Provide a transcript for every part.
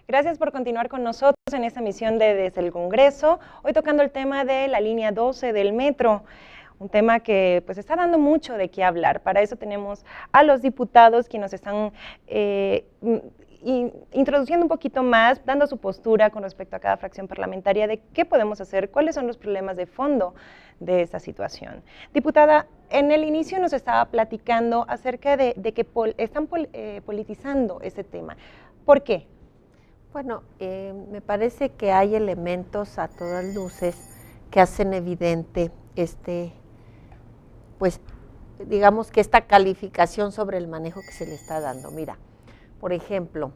Gracias por continuar con nosotros en esta emisión de Desde el Congreso, hoy tocando el tema de la línea 12 del metro, un tema que pues está dando mucho de qué hablar. Para eso tenemos a los diputados que nos están introduciendo un poquito más, dando su postura con respecto a cada fracción parlamentaria de qué podemos hacer, cuáles son los problemas de fondo de esta situación. Diputada, en el inicio nos estaba platicando acerca de que están politizando ese tema. ¿Por qué? Bueno, me parece que hay elementos a todas luces que hacen evidente pues digamos que esta calificación sobre el manejo que se le está dando. Mira, por ejemplo,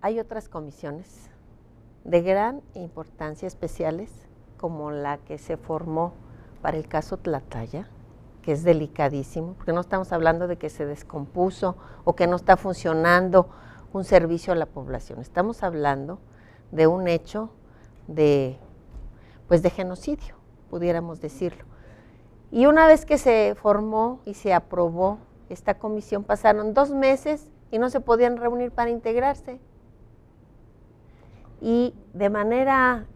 hay otras comisiones de gran importancia especiales, como la que se formó para el caso Tlatlaya, que es delicadísimo, porque no estamos hablando de que se descompuso o que no está funcionando un servicio a la población. Estamos hablando de un hecho de genocidio, pudiéramos decirlo. Y una vez que se formó y se aprobó esta comisión, pasaron 2 meses y no se podían reunir para integrarse. Y de manera,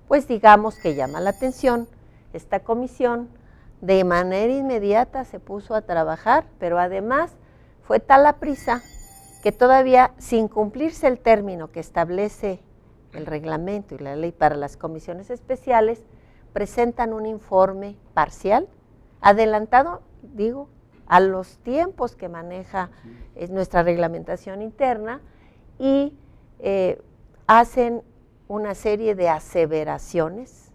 pues digamos que llama la atención, esta comisión de manera inmediata se puso a trabajar, pero además fue tal la prisa que todavía sin cumplirse el término que establece el reglamento y la ley para las comisiones especiales, presentan un informe parcial, adelantado, digo, a los tiempos que maneja nuestra reglamentación interna y hacen una serie de aseveraciones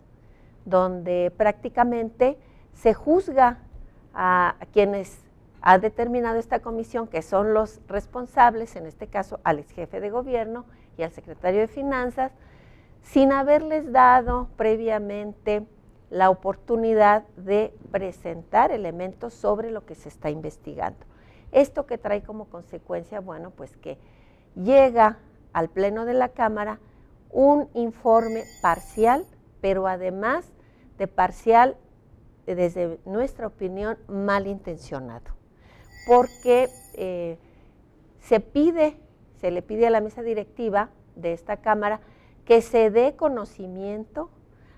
donde prácticamente se juzga a quienes ha determinado esta comisión, que son los responsables, en este caso al ex jefe de gobierno y al secretario de Finanzas, sin haberles dado previamente la oportunidad de presentar elementos sobre lo que se está investigando. Esto que trae como consecuencia, bueno, pues que llega al Pleno de la Cámara un informe parcial, pero además de parcial, desde nuestra opinión, malintencionado. Porque se le pide a la mesa directiva de esta Cámara que se dé conocimiento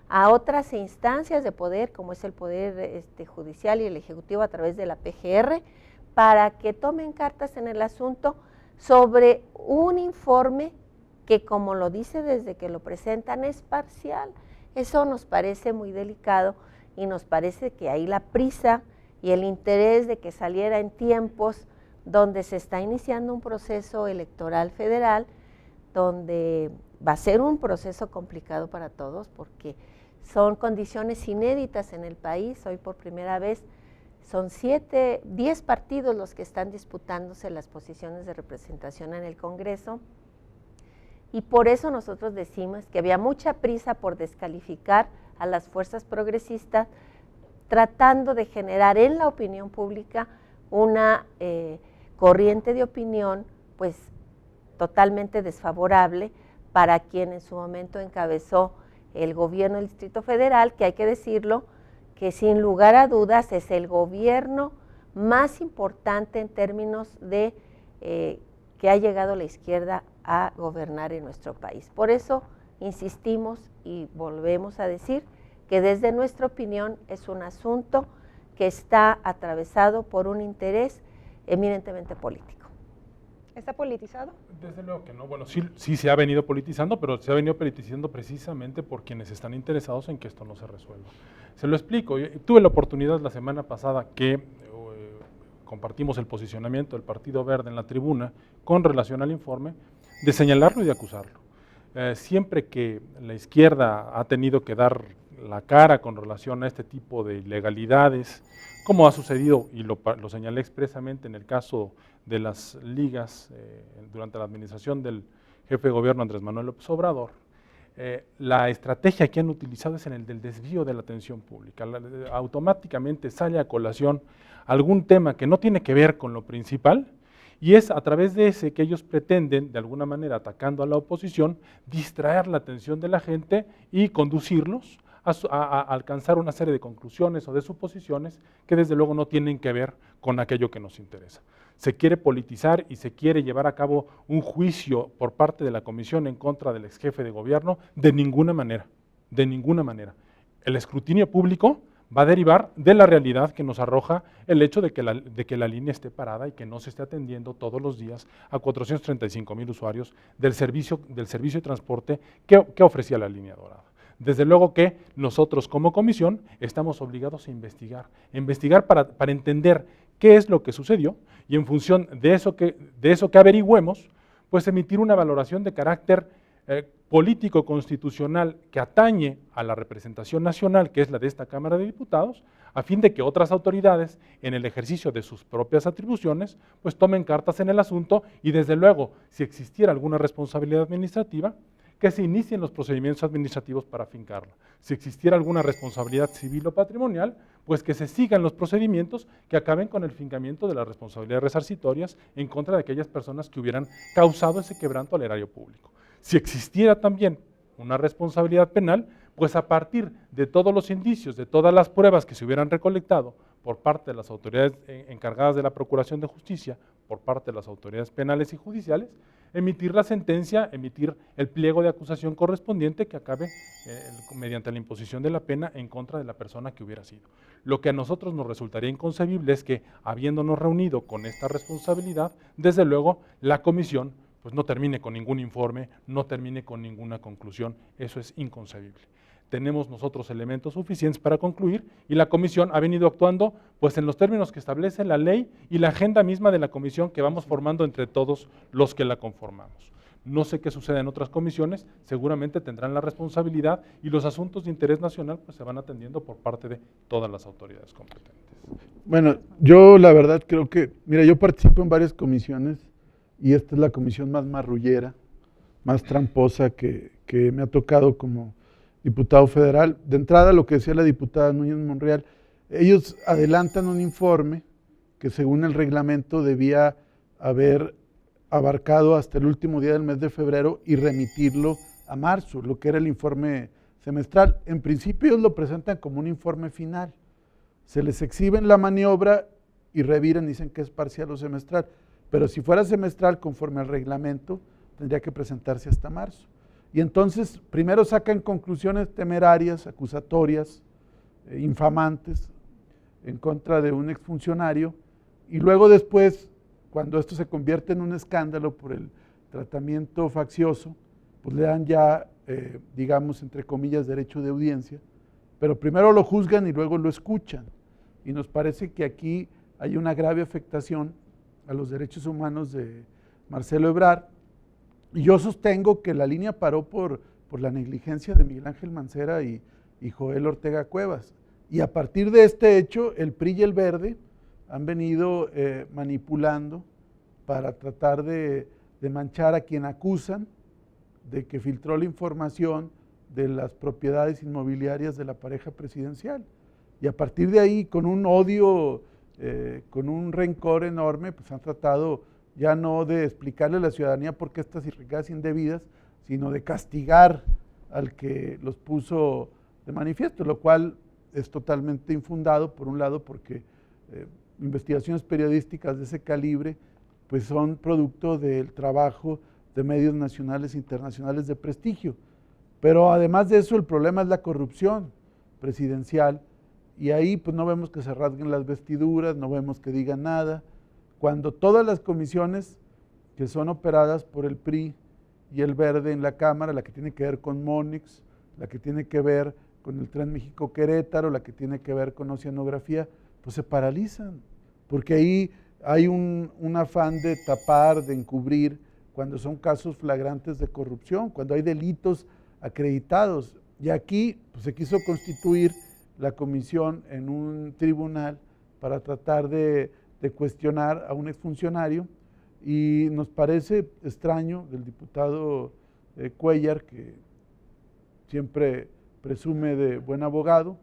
a otras instancias de poder, como es el Poder Judicial y el Ejecutivo a través de la PGR, para que tomen cartas en el asunto sobre un informe que, como lo dice desde que lo presentan, es parcial. Eso nos parece muy delicado y nos parece que ahí la prisa y el interés de que saliera en tiempos donde se está iniciando un proceso electoral federal, donde va a ser un proceso complicado para todos porque son condiciones inéditas en el país. Hoy por primera vez son 10 partidos los que están disputándose las posiciones de representación en el Congreso, y por eso nosotros decimos que había mucha prisa por descalificar a las fuerzas progresistas, tratando de generar en la opinión pública una corriente de opinión pues totalmente desfavorable para quien en su momento encabezó el gobierno del Distrito Federal, que hay que decirlo, que sin lugar a dudas es el gobierno más importante en términos de que ha llegado la izquierda a gobernar en nuestro país. Por eso insistimos y volvemos a decir que desde nuestra opinión es un asunto que está atravesado por un interés eminentemente político. ¿Está politizado? Desde luego que no. Bueno, sí se ha venido politizando, pero se ha venido politizando precisamente por quienes están interesados en que esto no se resuelva. Se lo explico. Yo tuve la oportunidad la semana pasada que compartimos el posicionamiento del Partido Verde en la tribuna con relación al informe, de señalarlo y de acusarlo. Siempre que la izquierda ha tenido que dar la cara con relación a este tipo de ilegalidades, como ha sucedido, y lo señalé expresamente en el caso de las ligas durante la administración del jefe de gobierno Andrés Manuel López Obrador, la estrategia que han utilizado es en el del desvío de la atención pública. Automáticamente sale a colación algún tema que no tiene que ver con lo principal, y es a través de ese que ellos pretenden, de alguna manera atacando a la oposición, distraer la atención de la gente y conducirlos a alcanzar una serie de conclusiones o de suposiciones que desde luego no tienen que ver con aquello que nos interesa. se quiere politizar y se quiere llevar a cabo un juicio por parte de la comisión en contra del ex jefe de gobierno, de ninguna manera, de ninguna manera. El escrutinio público va a derivar de la realidad que nos arroja el hecho de que la línea esté parada y que no se esté atendiendo todos los días a 435,000 usuarios del servicio de transporte que ofrecía la línea dorada. Desde luego que nosotros como comisión estamos obligados a investigar para entender qué es lo que sucedió y en función de eso que averigüemos, pues emitir una valoración de carácter político constitucional que atañe a la representación nacional, que es la de esta Cámara de Diputados, a fin de que otras autoridades, en el ejercicio de sus propias atribuciones, pues tomen cartas en el asunto y desde luego, si existiera alguna responsabilidad administrativa, que se inicien los procedimientos administrativos para afincarla. Si existiera alguna responsabilidad civil o patrimonial, pues que se sigan los procedimientos que acaben con el fincamiento de las responsabilidades resarcitorias en contra de aquellas personas que hubieran causado ese quebranto al erario público. Si existiera también una responsabilidad penal, pues a partir de todos los indicios, de todas las pruebas que se hubieran recolectado por parte de las autoridades encargadas de la Procuración de Justicia, por parte de las autoridades penales y judiciales, emitir la sentencia, emitir el pliego de acusación correspondiente que acabe mediante la imposición de la pena en contra de la persona que hubiera sido. Lo que a nosotros nos resultaría inconcebible es que, habiéndonos reunido con esta responsabilidad, desde luego la comisión pues no termine con ningún informe, no termine con ninguna conclusión, eso es inconcebible. Tenemos nosotros elementos suficientes para concluir y la comisión ha venido actuando pues en los términos que establece la ley y la agenda misma de la comisión que vamos formando entre todos los que la conformamos. No sé qué sucede en otras comisiones, seguramente tendrán la responsabilidad y los asuntos de interés nacional pues se van atendiendo por parte de todas las autoridades competentes. Bueno, yo la verdad creo que, mira, yo participo en varias comisiones y esta es la comisión más marrullera, más tramposa que me ha tocado como diputado federal. De entrada, lo que decía la diputada Núñez Monreal, ellos adelantan un informe que según el reglamento debía haber abarcado hasta el último día del mes de febrero y remitirlo a marzo, lo que era el informe semestral. En principio ellos lo presentan como un informe final, se les exhiben la maniobra y reviran, dicen que es parcial o semestral, pero si fuera semestral conforme al reglamento tendría que presentarse hasta marzo. Y entonces primero sacan conclusiones temerarias, acusatorias, infamantes en contra de un exfuncionario y luego después, cuando esto se convierte en un escándalo por el tratamiento faccioso, pues le dan ya, digamos, entre comillas, derecho de audiencia, pero primero lo juzgan y luego lo escuchan. Y nos parece que aquí hay una grave afectación a los derechos humanos de Marcelo Ebrard. Y yo sostengo que la línea paró por la negligencia de Miguel Ángel Mancera y Joel Ortega Cuevas. Y a partir de este hecho, el PRI y el Verde han venido manipulando para tratar de manchar a quien acusan de que filtró la información de las propiedades inmobiliarias de la pareja presidencial. Y a partir de ahí, con un odio, con un rencor enorme, pues han tratado ya no de explicarle a la ciudadanía por qué estas irregularidades indebidas, sino de castigar al que los puso de manifiesto, lo cual es totalmente infundado, por un lado, porque investigaciones periodísticas de ese calibre pues son producto del trabajo de medios nacionales e internacionales de prestigio. Pero además de eso, el problema es la corrupción presidencial, y ahí pues no vemos que se rasguen las vestiduras, no vemos que digan nada, cuando todas las comisiones que son operadas por el PRI y el Verde en la Cámara, la que tiene que ver con Monix, la que tiene que ver con el Tren México-Querétaro, la que tiene que ver con oceanografía, pues se paralizan, porque ahí hay un afán de tapar, de encubrir, cuando son casos flagrantes de corrupción, cuando hay delitos acreditados. Y aquí pues, se quiso constituir la comisión en un tribunal para tratar de cuestionar a un exfuncionario, y nos parece extraño del diputado Cuéllar, que siempre presume de buen abogado,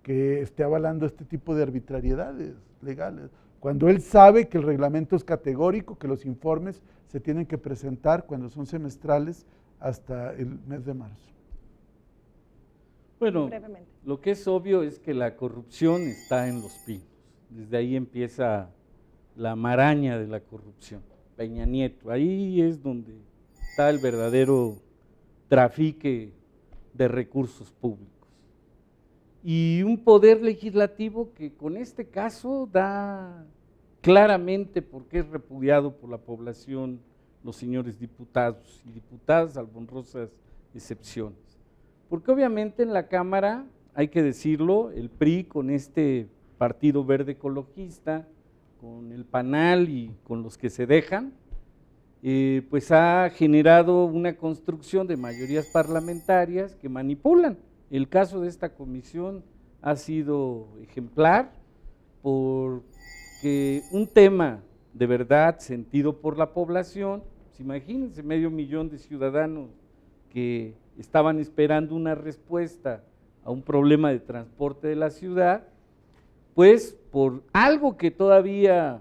que esté avalando este tipo de arbitrariedades legales, cuando él sabe que el reglamento es categórico, que los informes se tienen que presentar cuando son semestrales hasta el mes de marzo. Bueno, lo que es obvio es que la corrupción está en Los Pinos. Desde ahí empieza la maraña de la corrupción, Peña Nieto. Ahí es donde está el verdadero trafique de recursos públicos. Y un poder legislativo que con este caso da claramente por qué es repudiado por la población, los señores diputados y diputadas, salvo honrosas excepciones. Porque obviamente en la Cámara, hay que decirlo, el PRI con este Partido Verde Ecologista, con el PANAL y con los que se dejan, pues ha generado una construcción de mayorías parlamentarias que manipulan. El caso de esta comisión ha sido ejemplar porque un tema de verdad sentido por la población, pues imagínense, 500,000 de ciudadanos que estaban esperando una respuesta a un problema de transporte de la ciudad, pues por algo que todavía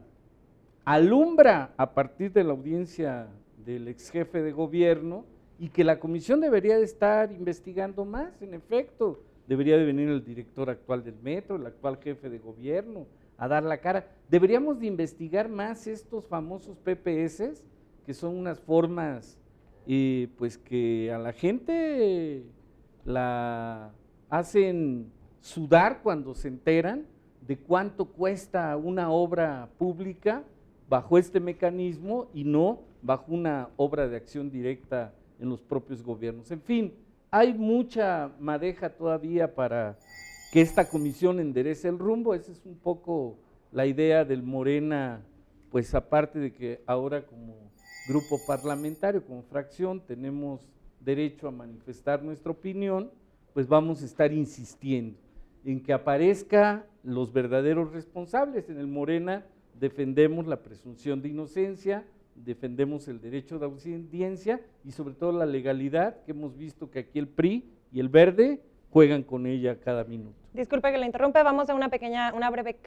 alumbra a partir de la audiencia del ex jefe de gobierno y que la comisión debería de estar investigando más, en efecto, debería de venir el director actual del metro, el actual jefe de gobierno, a dar la cara. Deberíamos de investigar más estos famosos PPS, que son unas formas pues que a la gente la hacen sudar cuando se enteran de cuánto cuesta una obra pública bajo este mecanismo y no bajo una obra de acción directa en los propios gobiernos. En fin, hay mucha madeja todavía para que esta comisión enderece el rumbo. Esa es un poco la idea del Morena, pues aparte de que ahora como grupo parlamentario, como fracción, tenemos derecho a manifestar nuestra opinión, pues vamos a estar insistiendo en que aparezcan los verdaderos responsables. En el Morena defendemos la presunción de inocencia, defendemos el derecho de audiencia y sobre todo la legalidad, que hemos visto que aquí el PRI y el Verde juegan con ella cada minuto. Disculpe que le interrumpa, vamos a una breve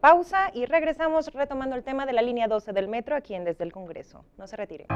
pausa y regresamos retomando el tema de la línea 12 del metro aquí en Desde el Congreso. No se retire.